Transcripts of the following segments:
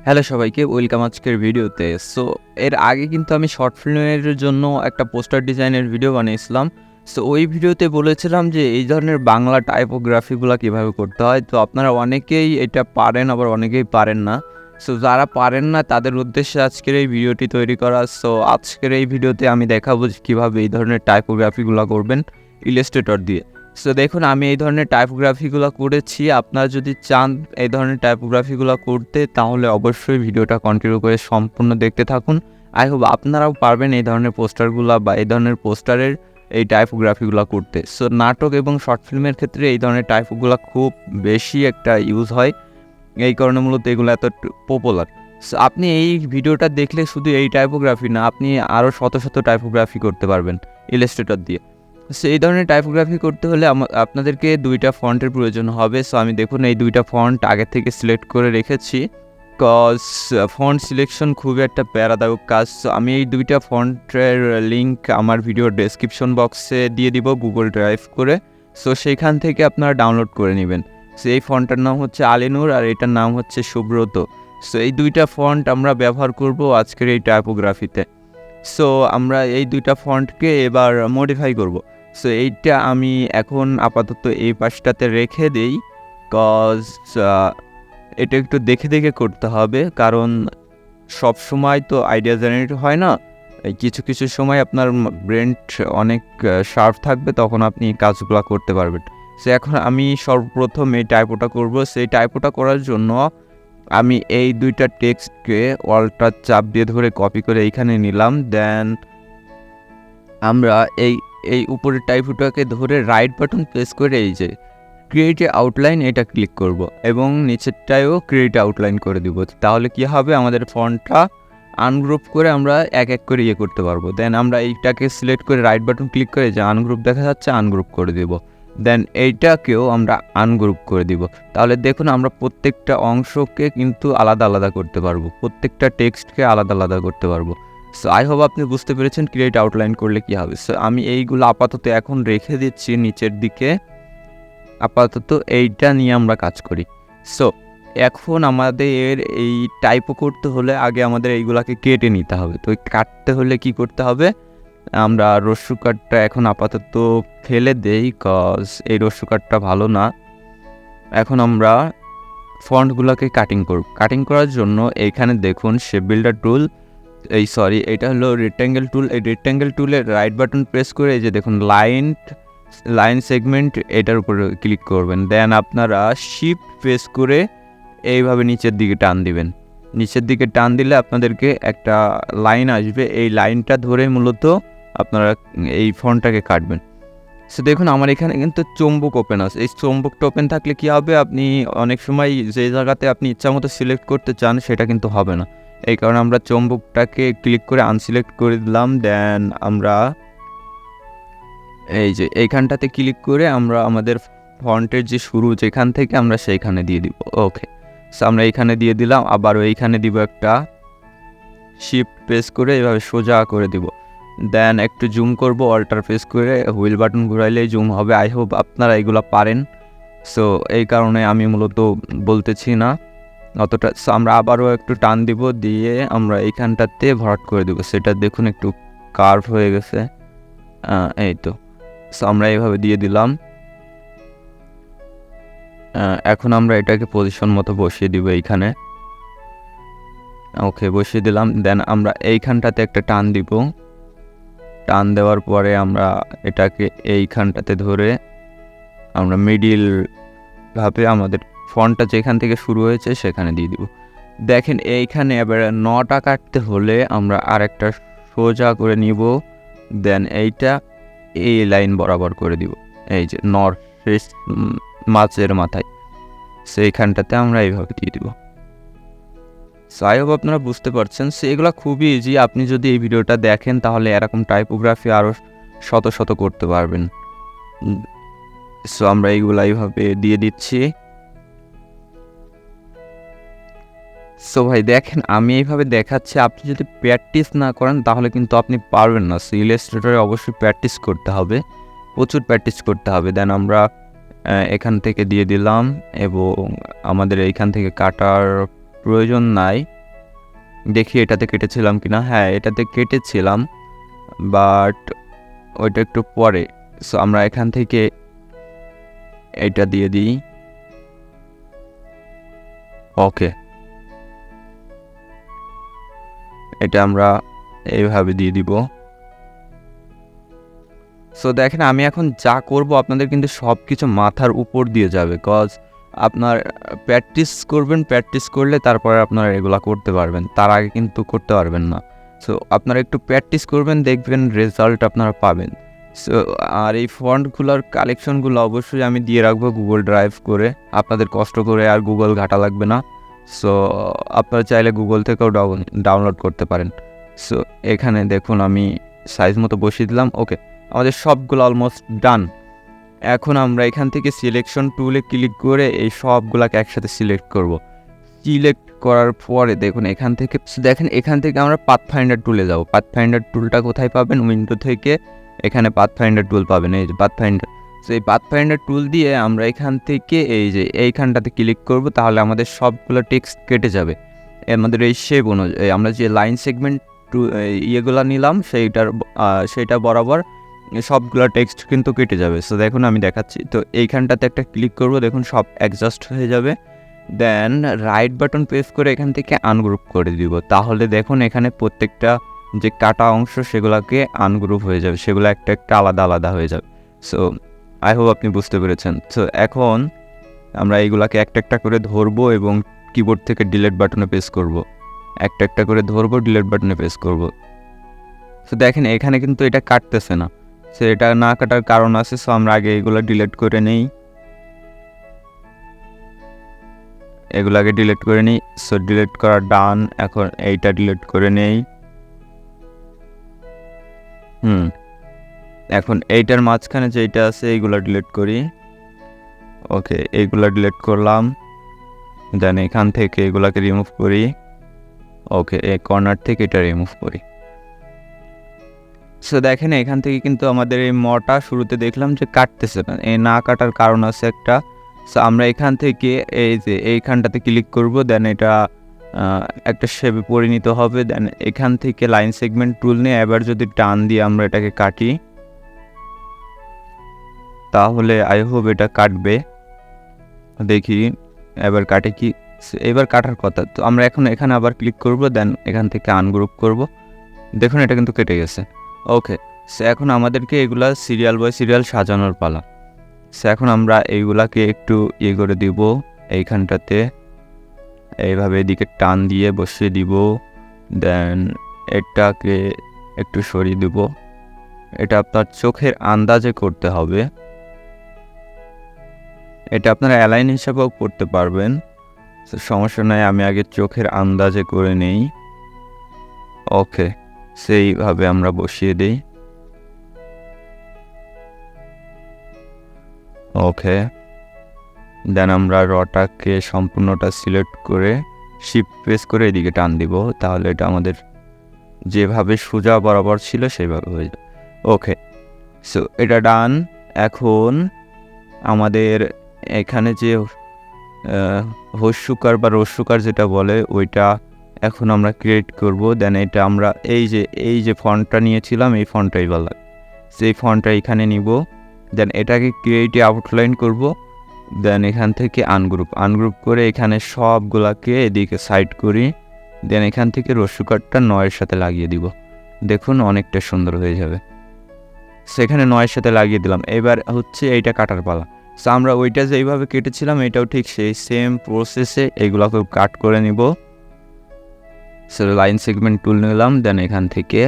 Hello সবাইকে, welcome আজকের ভিডিওতে। সো এর আগে কিন্তু আমি শর্ট ফিল্মের জন্য একটা পোস্টার ডিজাইনের ভিডিও বানিয়েছিলাম। সো ওই ভিডিওতে বলেছিলাম যে এই ধরনের বাংলা টাইপোগ্রাফিগুলো কীভাবে করতে হয়। তো আপনারা অনেকেই এটা পারেন, আবার অনেকেই পারেন না। সো যারা পারেন না তাদের উদ্দেশ্যে আজকের এই ভিডিওটি তৈরি করা। সো আজকের এই ভিডিওতে আমি দেখাবো যে কীভাবে এই ধরনের টাইপোগ্রাফিগুলো করবেন ইলাস্ট্রেটর দিয়ে। সো দেখুন, আমি এই ধরনের টাইপোগ্রাফিগুলো করেছি। আপনারা যদি চান এই ধরনের টাইপোগ্রাফিগুলো করতে, তাহলে অবশ্যই ভিডিওটা কন্টিনিউ করে সম্পূর্ণ দেখতে থাকুন। আই হোপ আপনারাও পারবেন এই ধরনের পোস্টারগুলো বা এই ধরনের পোস্টারের এই টাইপোগ্রাফিগুলো করতে। সো নাটক এবং শর্ট ফিল্মের ক্ষেত্রে এই ধরনের টাইপোগুলো খুব বেশি একটা ইউজ হয়, এই কারণে মূলত এগুলো এত পপুলার। সো আপনি এই ভিডিওটা দেখলে শুধু এই টাইপোগ্রাফি না, আপনি আরও শত শত টাইপোগ্রাফি করতে পারবেন ইলাস্ট্রেটর দিয়ে। সো এই ধরনের টাইপোগ্রাফি করতে হলে আপনাদেরকে দুইটা ফন্টের প্রয়োজন হবে। সো আমি দেখুন এই দুইটা ফন্ট আগে থেকে সিলেক্ট করে রেখেছি, কজ ফন্ট সিলেকশন খুবই একটা প্যারাদায়ক কাজ। সো আমি এই দুইটা ফন্টের লিঙ্ক আমার ভিডিওর ডেসক্রিপশন বক্সে দিয়ে দিব গুগল ড্রাইভ করে। সো সেইখান থেকে আপনারা ডাউনলোড করে নেবেন। সো এই ফন্টটার নাম হচ্ছে আলিনুর আর এটার নাম হচ্ছে সুব্রত। সো এই দুইটা ফন্ট আমরা ব্যবহার করব আজকের এই টাইপোগ্রাফিতে। সো আমরা এই দুইটা ফন্টকে এবার মডিফাই করব। সো এইটা আমি এখন আপাতত এই পাশটাতে রেখে দেই, কজ এটা একটু দেখে দেখে করতে হবে, কারণ সব সময় তো আইডিয়া জেনারেট হয় না। এই কিছু কিছু সময় আপনার ব্রেন অনেক শার্প থাকবে, তখন আপনি কাজগুলো করতে পারবেন। সো এখন আমি সর্বপ্রথম এই টাইপোটা করব। সেই টাইপোটা করার জন্য আমি এই দুইটা টেক্সটকে অল্টা চাপ দিয়ে ধরে কপি করে এইখানে নিলাম। দেন আমরা এই উপরের টাইপোটাকে ধরে রাইট বাটন প্রেস করে এই যে ক্রিয়েট আউটলাইন এটা ক্লিক করব এবং নিচেরটায়ও ক্রিয়েট আউটলাইন করে দিব। তাহলে কি হবে, আমাদের ফন্টটা আনগ্রুপ করে আমরা এক এক করে করতে পারবো। দেন আমরা এইটাকে সিলেক্ট করে রাইট বাটন ক্লিক করে যে আনগ্রুপ দেখা যাচ্ছে আনগ্রুপ করে দিব। দেন এইটাকেও আমরা আনগ্রুপ করে দিব। তাহলে দেখুন আমরা প্রত্যেকটা অংশকে কিন্তু আলাদা আলাদা করতে পারবো, প্রত্যেকটা টেক্সটকে আলাদা আলাদা করতে পারবো। সো আই হোপ আপনি বুঝতে পেরেছেন ক্রিয়েট আউটলাইন করলে কী হবে। সো আমি এইগুলো আপাতত এখন রেখে দিচ্ছি নিচের দিকে। আপাতত এইটা নিয়ে আমরা কাজ করি। সো এখন আমাদের এই টাইপও করতে হলে আগে আমাদের এইগুলাকে কেটে নিতে হবে। তো কাটতে হলে কি করতে হবে, আমরা রস্যু কাটটা এখন আপাতত ফেলে দেই, কজ এই রস্যু কাটটা ভালো না। এখন আমরা ফন্টগুলোকে কাটিং করব। কাটিং করার জন্য এইখানে দেখুন শেপ বিল্ডার টুল, এটা হলো রেক্ট্যাঙ্গেল টুল। এই রেক্ট্যাঙ্গেল টুলের রাইট বাটন প্রেস করে এই যে দেখুন লাইন সেগমেন্ট এটার উপরে ক্লিক করবেন। দেন আপনারা শিফট প্রেস করে এইভাবে নিচের দিকে টান দিবেন। নিচের দিকে টান দিলে আপনাদেরকে একটা লাইন আসবে, এই লাইনটা ধরে মূলত আপনারা এই ফন্টটাকে কাটবেন। সো দেখুন আমার এখানে কিন্তু চম্বুক ওপেন আছে। এই চম্বুকটা ওপেন থাকলে কি হবে, আপনি অনেক সময় যে জায়গাতে আপনি ইচ্ছা মতো সিলেক্ট করতে চান সেটা কিন্তু হবে না। এই কারণে আমরা চম্বুকটাকে ক্লিক করে আনসিলেক্ট করে দিলাম। দেন আমরা এই যে এইখানটাতে ক্লিক করে আমরা আমাদের ফন্টের যে শুরু যেখান থেকে আমরা সেইখানে দিয়ে দিব। ওকে, সো আমরা এইখানে দিয়ে দিলাম, আবারও এইখানে দিব একটা শিফট প্রেস করে এভাবে সোজা করে দিব। দেন একটু জুম করব, অল্টার প্রেস করে হুইল বাটন ঘুরাইলেই জুম হবে। আই হোপ আপনারা এগুলো পারেন। সো এই কারণে আমি মূলত বলতেছি না অতটা। সো আমরা আবারও একটু টান দিব, দিয়ে আমরা এইখানটাতে ভরাট করে দেবো। সেটা দেখুন একটু কার্ভ হয়ে গেছে, এই তো। সো আমরা এইভাবে দিয়ে দিলাম। এখন আমরা এটাকে পজিশন মতো বসিয়ে দিব এইখানে। ওকে, বসিয়ে দিলাম। দেন আমরা এইখানটাতে একটা টান দিব। টান দেওয়ার পরে আমরা এটাকে এইখানটাতে ধরে আমরা মিডিল ভাবে আমাদের ফন্টটা যেখান থেকে শুরু হয়েছে সেখানে দিয়ে দিব। দেখেন এইখানে এবার নটা কাটতে হলে আমরা আরেকটা সোজা করে নিব। দেন এইটা এই লাইন বরাবর করে দিব, এই যে নর্থ মাছের মাথায়। সেইখানটাতে আমরা এইভাবে দিয়ে দিব। সো আই হোপ আপনারা বুঝতে পারছেন। সো এগুলো খুবই ইজি, আপনি যদি এই ভিডিওটা দেখেন তাহলে এরকম টাইপোগ্রাফি আরও শত শত করতে পারবেন। সো আমরা এইগুলো এইভাবে দিয়ে দিচ্ছি। সো ভাই দেখেন আমি এইভাবে দেখাচ্ছি, আপনি যদি প্র্যাকটিস না করেন তাহলে কিন্তু আপনি পারবেন না। সো ইলাস্ট্রেটরে অবশ্যই প্র্যাকটিস করতে হবে, প্রচুর প্র্যাকটিস করতে হবে। দেন আমরা এখান থেকে দিয়ে দিলাম এবং আমাদের এইখান থেকে কাটার প্রয়োজন নাই। দেখি এটাতে কেটেছিলাম কিনা। হ্যাঁ, এটাতে কেটেছিলাম, বাট ওইটা একটু পরে। সো আমরা এখান থেকে এটা দিয়ে দিই। ওকে, এটা আমরা এইভাবে দিয়ে দিব। সো দেখেন, আমি এখন যা করব আপনাদের কিন্তু সব কিছু মাথার উপর দিয়ে যাবে, কজ আপনার প্র্যাকটিস করবেন, প্র্যাকটিস করলে তারপরে আপনারা এগুলা করতে পারবেন, তার আগে কিন্তু করতে পারবেন না। সো আপনারা একটু প্র্যাকটিস করবেন, দেখবেন রেজাল্ট আপনারা পাবেন। সো আর এই ফন্টগুলোর কালেকশনগুলো অবশ্যই আমি দিয়ে রাখবো গুগল ড্রাইভ করে, আপনাদের কষ্ট করে আর গুগল ঘাটা লাগবে না। সো আপনারা চাইলে গুগল থেকেও ডাউনলোড করতে পারেন। সো এখানে দেখুন আমি সাইজ মতো বসিয়ে দিলাম। ওকে, আমাদের সবগুলো অলমোস্ট ডান। এখন আমরা এখান থেকে সিলেকশন টুলে ক্লিক করে এই সবগুলোকে একসাথে সিলেক্ট করব। সিলেক্ট করার পরে দেখুন এখান থেকে আমরা পাথফাইন্ডার টুলে যাব। পাথফাইন্ডার টুলটা কোথায় পাবেন? উইন্ডো থেকে এখানে পাথফাইন্ডার টুল পাবেন, এই যে পাথফাইন্ডার। সো এই পাথফাইন্ডার টুল দিয়ে আমরা এখান থেকে এই যে এইখানটাতে ক্লিক করব, তাহলে আমাদের সবগুলো টেক্সট কেটে যাবে। আমাদের এই শেপ অনুযায়ী আমরা যে লাইন সেগমেন্ট ইয়েগুলো নিলাম সেইটা বরাবর সবগুলো টেক্সট কিন্তু কেটে যাবে। সো দেখুন আমি দেখাচ্ছি। তো এইখানটাতে একটা ক্লিক করব, দেখুন সব অ্যাডজাস্ট হয়ে যাবে। দেন রাইট বাটন প্রেস করে এখান থেকে আনগ্রুপ করে দিব। তাহলে দেখুন এখানে প্রত্যেকটা যে কাটা অংশ সেগুলোকে আনগ্রুপ হয়ে যাবে, সেগুলো একটা একটা আলাদা আলাদা হয়ে যাবে। সো আই হোপ আপনি বুঝতে পেরেছেন। সো এখন আমরা এইগুলাকে একটা একটা করে ধরবো এবং কিবোর্ড থেকে ডিলিট বাটনে প্রেস করব। একটা একটা করে ধরবো, ডিলিট বাটনে প্রেস করব। সো দেখেন এখানে কিন্তু এটা কাটতেছে না। সো এটা না কাটার কারণ আছে। সো আমরা আগে এগুলো ডিলিট করে নেই, এগুলাকে ডিলিট করে নিই। সো ডিলিট করা ডান। এখন এইটা ডিলিট করে নেই। এখন এইটার মাঝখানে যেইটা আছে এইগুলো ডিলিট করি। ওকে, এইগুলো ডিলিট করলাম। দেন এখান থেকে এগুলাকে রিমুভ করি। ওকে, এই কর্নার থেকে এটা রিমুভ করি। সো দেখেন এখান থেকে কিন্তু আমাদের এই মটা শুরুতে দেখলাম যে কাটতেছে না, এই না কাটার কারণ আছে একটা। সো আমরা এখান থেকে এই যে এইখানটাতে ক্লিক করব, দেন এটা একটা শেপে পরিণত হবে। দেন এখান থেকে লাইন সেগমেন্ট টুল নিয়ে এবার যদি টান দিয়ে আমরা এটাকে কাটি, তাহলে আই হোপ এটা কাটবে। দেখি এবার কাটে কি। এবার কাটার কথা। তো আমরা এখন এখানে আবার ক্লিক করব, দেন এখান থেকে আনগ্রুপ করব। দেখুন এটা কিন্তু কেটে গেছে। ওকে, সো এখন আমাদেরকে এগুলা সিরিয়াল বাই সিরিয়াল সাজানোর পালা। সো এখন আমরা এইগুলাকে একটু ইয়ে করে দিব, এইখানটাতে এইভাবে এদিকে টান দিয়ে বসিয়ে দিব। দেন এটাকে একটু সরিয়ে দিব। এটা আপনার চোখের আন্দাজে করতে হবে, এটা আপনারা অ্যালাইন হিসাবেও করতে পারবেন। তো সমস্যা নাই, আমি আগে চোখের আন্দাজে করে নেই। ওকে, সেইভাবে আমরা বসিয়ে দিই। ওকে, দেন আমরা রটাকে সম্পূর্ণটা সিলেক্ট করে শিফট প্রেস করে এদিকে টান দিব, তাহলে এটা আমাদের যেভাবে সোজা বরাবর ছিল সেইভাবে হয়ে যাবে। ওকে, সো এটা ডান। এখন আমাদের এখানে যে হস্যকার বা রস্যকার যেটা বলে ওইটা এখন আমরা ক্রিয়েট করব। দেন এটা আমরা এই যে ফন্টটা নিয়েছিলাম এই ফন্টটাই বলা, সেই ফন্টটা এখানে নিব। দেন এটাকে ক্রিয়েটে আউটলাইন করব। দেন এখান থেকে আনগ্রুপ করে এখানে সবগুলাকে এদিকে সাইড করি। দেন এখান থেকে রস্যকারটা 9-এর সাথে লাগিয়ে দিব। দেখুন অনেকটা সুন্দর হয়ে যাবে। সেখানে 9-এর সাথে লাগিয়ে দিলাম। এবার হচ্ছে এইটা কাটার পালা। সো আমরা ওইটা যেইভাবে কেটেছিলাম এটাও ঠিক সেই সেম প্রসেসে এইগুলোকে কাট করে নিব। সো লাইন সেগমেন্ট টুল নিলাম, দেন এখান থেকে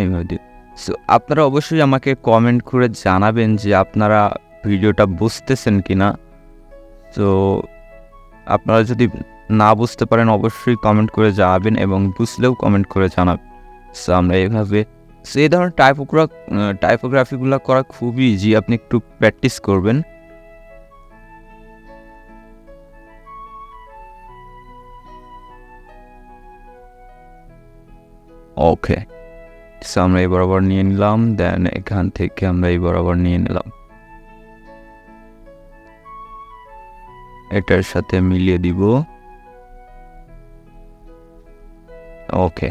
এইভাবে দিই। সো আপনারা অবশ্যই আমাকে কমেন্ট করে জানাবেন যে আপনারা ভিডিওটা বুঝতেছেন কি না। তো আপনারা যদি না বুঝতে পারেন অবশ্যই কমেন্ট করে জানাবেন, এবং বুঝলেও কমেন্ট করে জানাবেন। সো আমরা এইভাবে এই ধরনের টাইপোগ্রাফিগুলো করা খুবই ইজি, আপনি একটু প্র্যাকটিস করবেন। ওকে, সো আমরা এই বরাবর নিয়ে নিলাম। দেন এখান থেকে আমরা এই বরাবর নিয়ে নিলাম, এটার সাথে মিলিয়ে দিব। ওকে,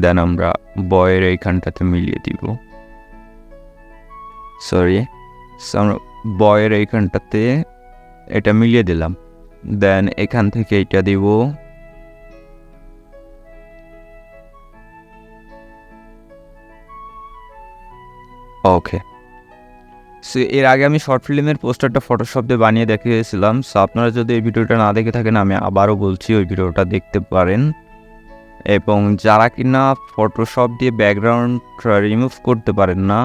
দেন আমরা বয়ের এইখানটাতে মিলিয়ে দিব, সরি, আমরা বয়ের এইখানটাতে এটা মিলিয়ে দিলাম। দেন এখান থেকে এটা দিব, ওকে। সো এর আগে আমি শর্ট ফিল্মের পোস্টারটা ফটোশপ দিয়ে বানিয়ে দেখিয়েছিলাম। সো আপনারা যদি এই ভিডিওটা না দেখে থাকেন, আমি আবারও বলছি ওই ভিডিওটা দেখতে পারেন। এবং যারা কিনা ফটোশপ দিয়ে ব্যাকগ্রাউন্ড রিমুভ করতে পারেন না,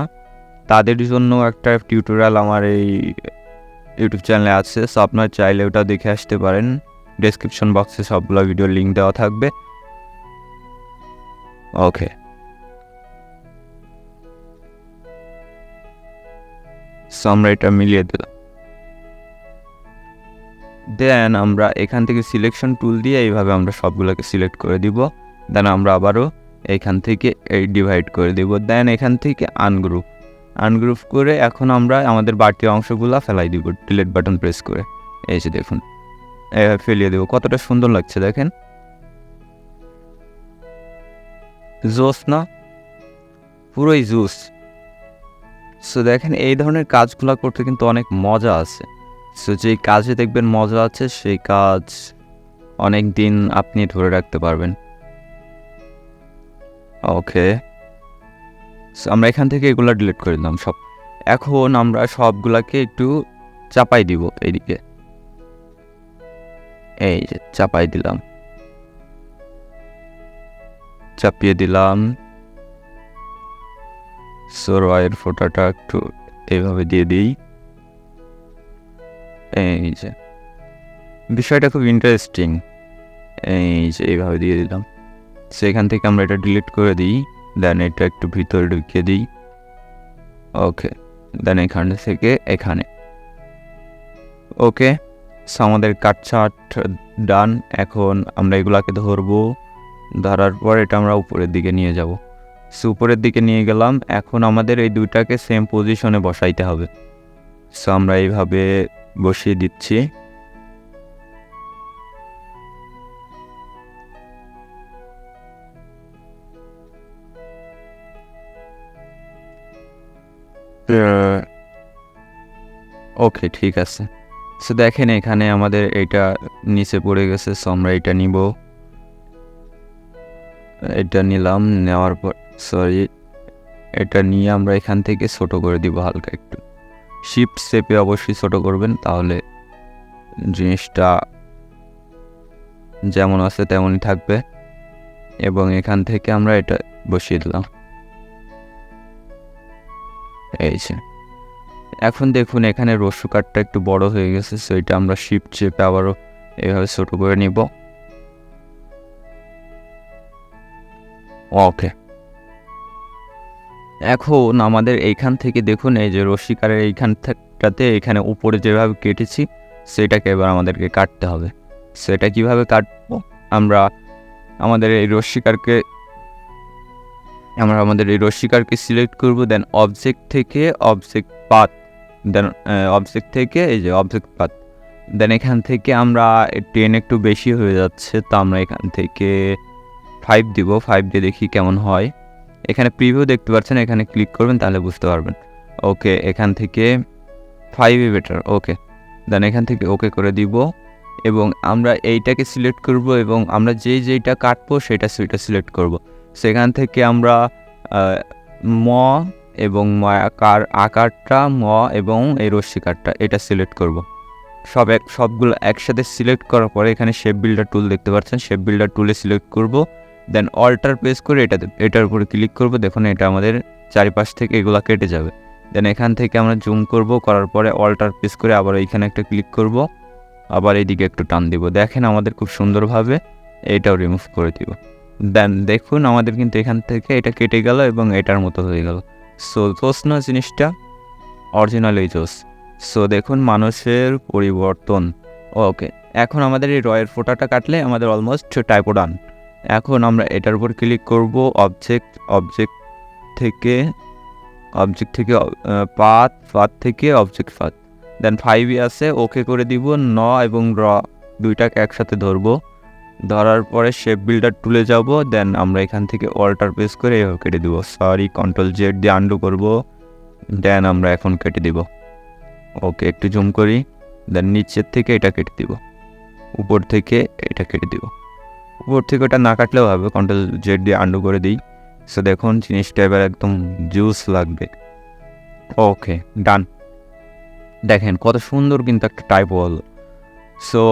তাদের জন্য একটা টিউটোরিয়াল আমার এই ইউটিউব চ্যানেলে আছে। সো আপনারা চাইলে ওটা দেখে আসতে পারেন। ডেসক্রিপশন বক্সে সবগুলো ভিডিওর লিঙ্ক দেওয়া থাকবে। ওকে, সো আমরা এটা মিলিয়ে দিলাম। দেন আমরা এখান থেকে সিলেকশন টুল দিয়ে এইভাবে আমরা সবগুলোকে সিলেক্ট করে দিব। দেন আমরা আবারও এইখান থেকে এই ডিভাইড করে দিব। দেন এখান থেকে আনগ্রুপ করে এখন আমরা আমাদের বাড়তি অংশগুলো ফেলাই দিব ডিলিট বাটন প্রেস করে। এই যে দেখুন, ফেলিয়ে দেবো। কতটা সুন্দর লাগছে দেখেন, জোস না? পুরোই জুস। সো দেখেন, এই ধরনের কাজগুলো করতে কিন্তু অনেক মজা আছে। সো যেই কাজে দেখবেন মজা আছে, সেই কাজ অনেক দিন আপনি ধরে রাখতে পারবেন। ওকে, সো আমরা এখান থেকে এগুলো ডিলিট করে দিলাম সব। এখন আমরা সবগুলাকে একটু চাপাই দিব এইদিকে, এই যে চাপাই দিলাম, চাপিয়ে দিলাম। সো রয়ের ফোটাটা একটু এইভাবে দিয়ে দিই। এই যে বিষয়টা খুব ইন্টারেস্টিং, এই যে এইভাবে দিয়ে দিলাম। সেখান থেকে আমরা এটা ডিলিট করে দিই। দেন এটা একটু ভিতরে ঢুকিয়ে দিই। ওকে, দেন এখান থেকে এখানে। ওকে, সো আমাদের কাটছাট ডান। এখন আমরা এগুলাকে ধরবো, ধরার পর এটা আমরা উপরের দিকে নিয়ে যাব। সো উপরের দিকে নিয়ে গেলাম। এখন আমাদের এই দুইটাকে সেম পজিশনে বসাইতে হবে। সো আমরা এইভাবে বসিয়ে দিচ্ছি। ওকে, ঠিক আছে। সো দেখেন এখানে আমাদের এটা নিচে পড়ে গেছে। সো আমরা এটা নিব, এটা নিলাম। নেওয়ার পর সরি, এটা নিয়ে আমরা এখান থেকে ছোট করে দিব হালকা একটু। শিফট শেপে অবশ্যই ছোট করবেন, তাহলে জিনিসটা যেমন আছে তেমনই থাকবে। এবং এখান থেকে আমরা এটা বসিয়ে দিলাম, এই যে। এখন দেখুন এখানে রস্যু কাঠটা একটু বড় হয়ে গেছে। সো এটা আমরা শিফট চেপে আবারও এইভাবে ছোট করে নিব। ওকে, এখন আমাদের এইখান থেকে দেখুন এই যে রশ্মিকারের এইখানটাতে এখানে উপরে যেভাবে কেটেছি সেটাকে এবার আমাদেরকে কাটতে হবে। সেটা কিভাবে কাটবো? আমরা আমাদের এই রশ্মিকারকে সিলেক্ট করব। দেন অবজেক্ট থেকে অবজেক্ট পাথ, দেন অবজেক্ট থেকে এই যে অবজেক্ট পাথ। দেন এখান থেকে আমরা 10 একটু বেশি হয়ে যাচ্ছে, তো আমরা এখান থেকে 5 দিব। 5 দিয়ে দেখি কেমন হয়। এখানে প্রিভিউ দেখতে পাচ্ছেন, এখানে ক্লিক করবেন তাহলে বুঝতে পারবেন। ওকে, এখান থেকে 5ই বেটার। ওকে, দেন এখান থেকে ওকে করে দিব। এবং আমরা এইটাকে সিলেক্ট করব এবং আমরা যেইটা কাটবো সেটা সিলেক্ট করব। সেখান থেকে আমরা ম এবং আকারটা ম এবং এই রশ্মিকারটা এটা সিলেক্ট করব। সবগুলো একসাথে সিলেক্ট করার পরে এখানে শেপ বিল্ডার টুল দেখতে পাচ্ছেন, শেপ বিল্ডার টুলে সিলেক্ট করব। দেন অল্টার প্রেস করে এটার উপরে ক্লিক করব। দেখুন এটা আমাদের চারিপাশ থেকে এগুলো কেটে যাবে। দেন এখান থেকে আমরা জুম করব, করার পরে অল্টার প্রেস করে আবার এইখানে একটা ক্লিক করব, আবার এইদিকে একটু টান দিব। দেখেন আমাদের খুব সুন্দরভাবে এইটাও রিমুভ করে দিব। দেন দেখুন আমাদের কিন্তু এখান থেকে এটা কেটে গেল এবং এটার মতো হয়ে গেল। সো জোস না জিনিসটা, অরিজিনালি জোস। সো দেখুন মানুষের পরিবর্তন। ওকে, এখন আমাদের এই রয়ের ফোটাটা কাটলে আমাদের অলমোস্ট টাইপো ডান। এখন আমরা এটার উপর ক্লিক করব, অবজেক্ট থেকে পাথ থেকে অবজেক্ট পাথ। দেন 5ই আছে, ওকে করে দিব। ন এবং র দুইটাকে একসাথে ধরবো। ধরার পরে শেপ বিল্ডার টুলে যাব, দেন আমরা এখান থেকে অল্টার প্রেস করে এভাবে কেটে দিব। সরি, কন্ট্রোল জেড দিয়ে আন্ডু করব, দেন আমরা এখন কেটে দিব। ওকে, একটু জুম করি, দেন নিচের থেকে এটা কেটে দিব, উপর থেকে এটা কেটে দিব। উপর থেকে ওটা না কাটলেও হবে, কন্ট্রোল জেড দিয়ে আন্ডু করে দিই। সো দেখুন জিনিসটা এবার একদম জুস লাগবে। ওকে, ডান। দেখেন কত সুন্দর কিন্তু একটা টাইপো হলো। সো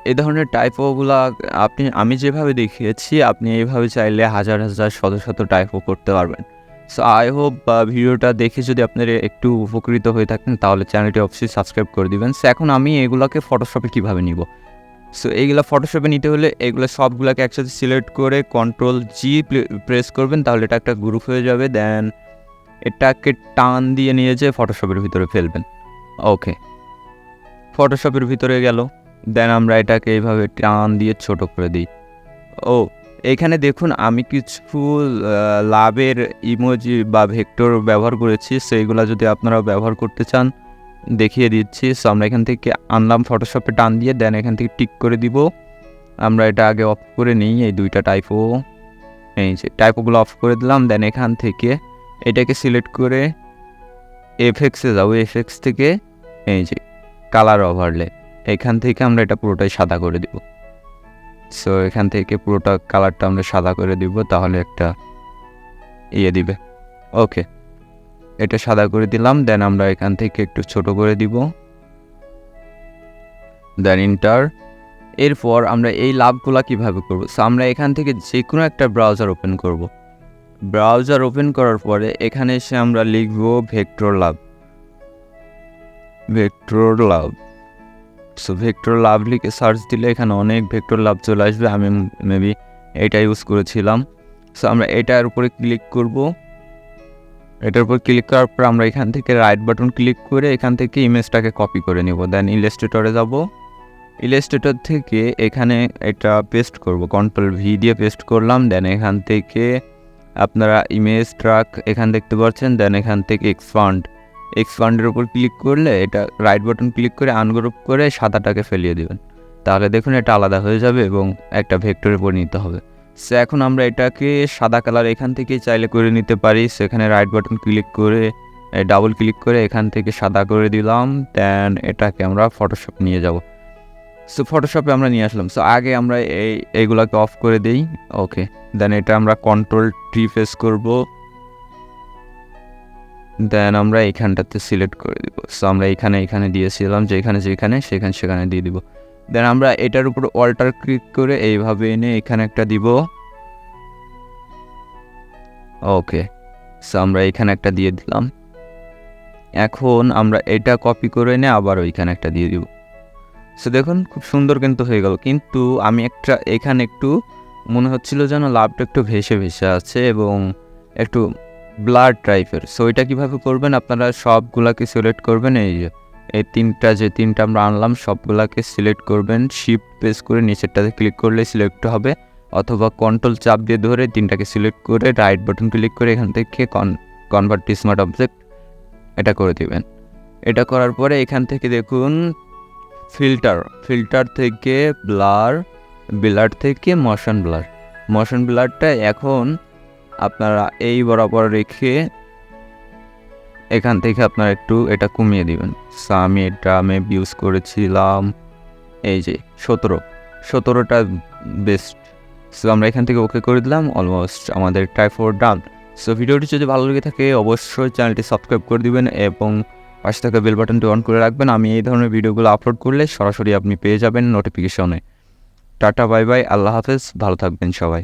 এই ধরনের টাইপোগুলা আমি যেভাবে দেখিয়েছি আপনি এইভাবে চাইলে হাজার হাজার শত শত টাইপো করতে পারবেন। সো আই হোপ ভিডিওটা দেখে যদি আপনারা একটু উপকৃত হয়ে থাকেন তাহলে চ্যানেলটি অবশ্যই সাবস্ক্রাইব করে দিবেন। সো এখন আমি এগুলোকে ফটোশপে কীভাবে নিব, সো এইগুলো ফটোশপে নিতে হলে এগুলো সবগুলোকে একসাথে সিলেক্ট করে কন্ট্রোল জি প্রেস করবেন, তাহলে এটা একটা গ্রুপ হয়ে যাবে। দেন এটাকে টান দিয়ে নিয়ে যেয়ে ফটোশপের ভিতরে ফেলবেন। ওকে, ফটোশপের ভিতরে গেল, দেন আমরা এটাকে এইভাবে টান দিয়ে ছোট করে দিই। ও এখানে দেখুন আমি কিছু লাভের ইমোজি বা ভেক্টর ব্যবহার করেছি, সেইগুলো যদি আপনারা ব্যবহার করতে চান দেখিয়ে দিচ্ছি। সো আমরা এখান থেকে আনলাম ফটোশপে টান দিয়ে, দেন এখান থেকে টিক করে দিব। আমরা এটা আগে অফ করে নিই, এই দুইটা টাইপো, এই যে টাইপোগুলো অফ করে দিলাম। দেন এখান থেকে এটাকে সিলেক্ট করে এফেক্টসে যাবো, এফেক্টস থেকে এই যে কালার ওভারলে, এখান থেকে আমরা এটা পুরোটাই সাদা করে দিব। সো এখান থেকে পুরোটা কালারটা আমরা সাদা করে দিব, তাহলে একটা দিবে। ওকে, এটা সাদা করে দিলাম। দেন আমরা এখান থেকে একটু ছোট করে দিব, দেন ইন্টার। এরপর আমরা এই লাভগুলা কিভাবে করব, সো আমরা এখান থেকে যে কোনো একটা ব্রাউজার ওপেন করব। ব্রাউজার ওপেন করার পরে এখানে এসে আমরা লিখব ভেক্টর লাভ, ভেক্টর লাভ। সো ভেক্টর লাভ লিখে সার্চ দিলে এখানে অনেক ভেক্টর লাভ চলে আসবে। আমি মেবি এটা ইউজ করেছিলাম। সো আমরা এটার উপরে ক্লিক করব। এটার উপর ক্লিক করার পর আমরা এখান থেকে রাইট বাটন ক্লিক করে এখান থেকে ইমেজটাকে কপি করে নিব। দেন ইলাস্ট্রেটরে যাব, ইলাস্ট্রেটর থেকে এখানে এটা পেস্ট করব, কন্ট্রোল ভি দিয়ে পেস্ট করলাম। দেন এখান থেকে আপনারা ইমেজ ট্রাক এখান দেখতে পাচ্ছেন। দেন এখান থেকে এক্সপান্ডের উপর ক্লিক করলে এটা রাইট বাটন ক্লিক করে আনগ্রুপ করে সাদাটাকে ফেলিয়ে দেবেন, তাহলে দেখুন এটা আলাদা হয়ে যাবে এবং একটা ভেক্টরে পরিণত হবে। সো এখন আমরা এটাকে সাদা কালার এখান থেকে চাইলে করে নিতে পারি। সেখানে রাইট বাটন ক্লিক করে ডাবল ক্লিক করে এখান থেকে সাদা করে দিলাম। দেন এটাকে আমরা ফটোশপ নিয়ে যাব। সো ফটোশপে আমরা নিয়ে আসলাম। সো আগে আমরা এইগুলোকে অফ করে দিই। ওকে, দেন এটা আমরা কন্ট্রোল টি প্রেস করব। দেন আমরা এইখানটাতে সিলেক্ট করে দিব। সো আমরা এখানে দিয়েছিলাম যেখানে সেখানে দিয়ে দিব। দেন আমরা এটার উপর অল্টার ক্লিক করে এইভাবে এনে এখানে একটা দিব। ওকে, সো আমরা এখানে একটা দিয়ে দিলাম। এখন আমরা এটা কপি করে এনে আবার ওইখানে একটা দিয়ে দিব। সো দেখুন খুব সুন্দর কিন্তু হয়ে গেল। কিন্তু আমি এখানে একটু মনে হচ্ছিল যেন লাভটা একটু ভেসে ভেসে আছে এবং একটু ব্লার টাইপের। সো এটা কীভাবে করবেন, আপনারা সবগুলাকে সিলেক্ট করবেন। এই তিনটা আমরা আনলাম, সবগুলাকে সিলেক্ট করবেন, শিফট প্রেস করে নিচেরটাতে ক্লিক করলে সিলেক্ট হবে, অথবা কন্ট্রোল চাপ দিয়ে ধরে তিনটাকে সিলেক্ট করে রাইট বাটন ক্লিক করে এখান থেকে কনভার্ট টু স্মার্ট অবজেক্ট এটা করে দেবেন। এটা করার পরে এখান থেকে দেখুন ফিল্টার থেকে ব্লার থেকে মোশন ব্লারটা এখন আপনারা এই বরাবর রেখে এখান থেকে আপনারা একটু এটা কমিয়ে দিবেন। সো আমি এটা ইউজ করেছিলাম এই যে 17টা বেস্ট। সো আমরা এখান থেকে ওকে করে দিলাম। অলমোস্ট আমাদের টাইপো ডান। সো ভিডিওটি যদি ভালো লেগে থাকে অবশ্যই চ্যানেলটি সাবস্ক্রাইব করে দিবেন এবং পাশে থাকা বেল বাটনটি অন করে রাখবেন। আমি এই ধরনের ভিডিওগুলো আপলোড করলে সরাসরি আপনি পেয়ে যাবেন নোটিফিকেশনে। টাটা, বাই বাই, আল্লাহ হাফেজ, ভালো থাকবেন সবাই।